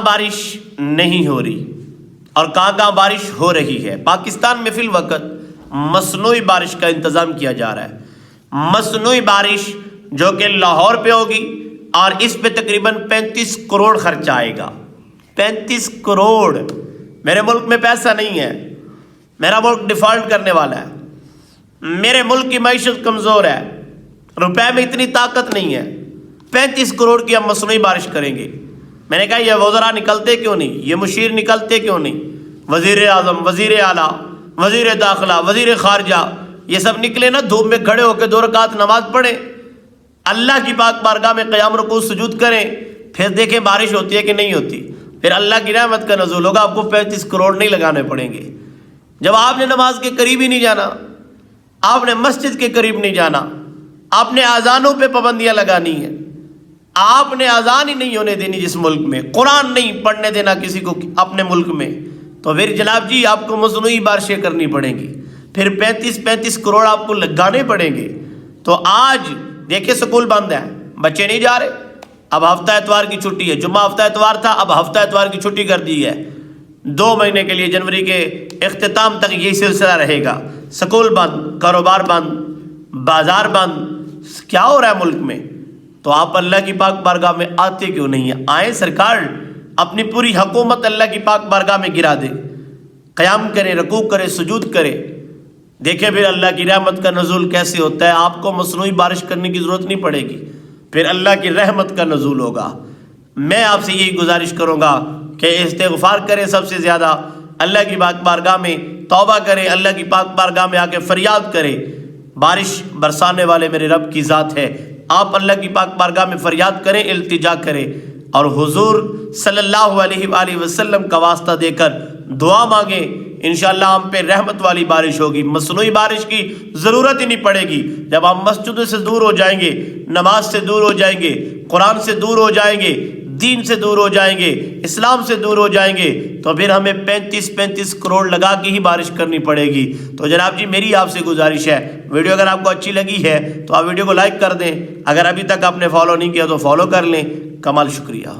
بارش نہیں ہو رہی اور کہاں کہاں بارش ہو رہی ہے۔ پاکستان میں فی الوقت مصنوعی بارش کا انتظام کیا جا رہا ہے، مصنوعی بارش جو کہ لاہور پہ ہوگی اور اس پہ تقریباً 35 کروڑ خرچہ آئے گا۔ 35 کروڑ! میرے ملک میں پیسہ نہیں ہے، میرا ملک ڈیفالٹ کرنے والا ہے، میرے ملک کی معیشت کمزور ہے، روپے میں اتنی طاقت نہیں ہے۔ 35 کروڑ کی ہم مصنوعی بارش کریں گے۔ میں نے کہا یہ وزراء نکلتے کیوں نہیں، یہ مشیر نکلتے کیوں نہیں؟ وزیر اعظم، وزیر اعلیٰ، وزیر داخلہ، وزیر خارجہ، یہ سب نکلے نا، دھوپ میں کھڑے ہو کے 2 رکعت نماز پڑھیں، اللہ کی پاک بارگاہ میں قیام رکوع سجود کریں، پھر دیکھیں بارش ہوتی ہے کہ نہیں ہوتی۔ پھر اللہ کی رحمت کا نزول ہوگا، آپ کو 35 کروڑ نہیں لگانے پڑیں گے۔ جب آپ نے نماز کے قریب ہی نہیں جانا، آپ نے مسجد کے قریب نہیں جانا، آپ نے اذانوں پہ پابندیاں لگانی ہیں، آپ نے اذان ہی نہیں ہونے دینی جس ملک میں، قرآن نہیں پڑھنے دینا کسی کو اپنے ملک میں، تو پھر جناب جی آپ کو مصنوعی بارشیں کرنی پڑیں گی، پھر 35 کروڑ آپ کو لگانے پڑیں گے۔ تو آج دیکھیں سکول بند ہے، بچے نہیں جا رہے، اب ہفتہ اتوار کی چھٹی ہے، جمعہ ہفتہ اتوار تھا، اب ہفتہ اتوار کی چھٹی کر دی ہے 2 مہینے کے لیے، جنوری کے اختتام تک یہی سلسلہ رہے گا۔ سکول بند، کاروبار بند، بازار بند، کیا ہو رہا ہے ملک میں؟ تو آپ اللہ کی پاک بارگاہ میں آتے کیوں نہیں ہیں؟ آئیں سرکار، اپنی پوری حکومت اللہ کی پاک بارگاہ میں گرا دے، قیام کرے، رکوع کرے، سجود کرے، دیکھیں پھر اللہ کی رحمت کا نزول کیسے ہوتا ہے۔ آپ کو مصنوعی بارش کرنے کی ضرورت نہیں پڑے گی، پھر اللہ کی رحمت کا نزول ہوگا۔ میں آپ سے یہی گزارش کروں گا کہ استغفار کریں، سب سے زیادہ اللہ کی پاک بارگاہ میں توبہ کریں، اللہ کی پاک بارگاہ میں آ کے فریاد کریں۔ بارش برسانے والے میرے رب کی ذات ہے، آپ اللہ کی پاک بارگاہ میں فریاد کریں، التجا کریں اور حضور صلی اللہ علیہ وآلہ وسلم کا واسطہ دے کر دعا مانگیں، انشاءاللہ ہم پہ رحمت والی بارش ہوگی، مصنوعی بارش کی ضرورت ہی نہیں پڑے گی۔ جب ہم مسجدوں سے دور ہو جائیں گے، نماز سے دور ہو جائیں گے، قرآن سے دور ہو جائیں گے، دین سے دور ہو جائیں گے، اسلام سے دور ہو جائیں گے، تو پھر ہمیں 35 کروڑ لگا کے ہی بارش کرنی پڑے گی۔ تو جناب جی میری آپ سے گزارش ہے، ویڈیو اگر آپ کو اچھی لگی ہے تو آپ ویڈیو کو لائک کر دیں، اگر ابھی تک آپ نے فالو نہیں کیا تو فالو کر لیں۔ کمال شکریہ۔